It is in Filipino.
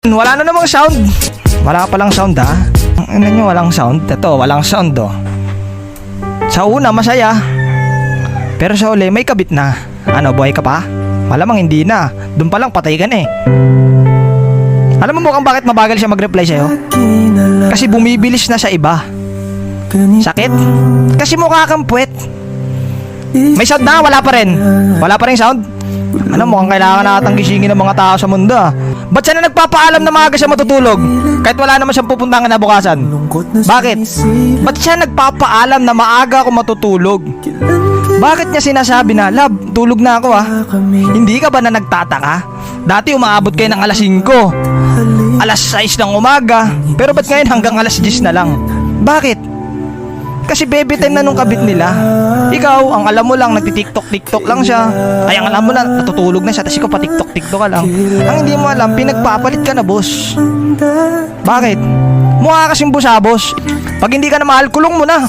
Wala na namang sound. Wala palang sound ha. Ano nyo, walang sound? Ito, walang sound oh. Sa una, masaya. Pero sa uli, may kabit na. Ano, buhay ka pa? Malamang hindi na. Doon pa lang patay ka na eh. Alam mo mukhang bakit mabagal siya mag-reply sa'yo? Kasi bumibilis na sa iba. Sakit? Kasi mukha kang puwet. May sound na, wala pa rin. Wala pa rin sound? Ano, mukhang kailangan natang gisingin ng mga tao sa mundo ah. Ba't siya na nagpapaalam na maaga siya matutulog? Kahit wala naman siyang pupuntahan kinabukasan. Bakit? Ba't siya nagpapaalam na maaga ako matutulog? Bakit niya sinasabi na, love, tulog na ako ah? Hindi ka ba na nagtataka? Dati umaabot kayo ng alas 5, alas 6 ng umaga, pero ba't ngayon hanggang alas 10 na lang? Bakit? Kasi baby time na nung kabit nila. Ikaw, ang alam mo lang, nagtitiktok-tiktok lang siya. Ay, ang alam mo na, natutulog na siya, tapos ikaw pa tiktok-tiktok ka lang. Ang hindi mo alam, pinagpapalit ka na, boss. Bakit? Mukha kasing busabos. Pag hindi ka na mahal, kulong mo na.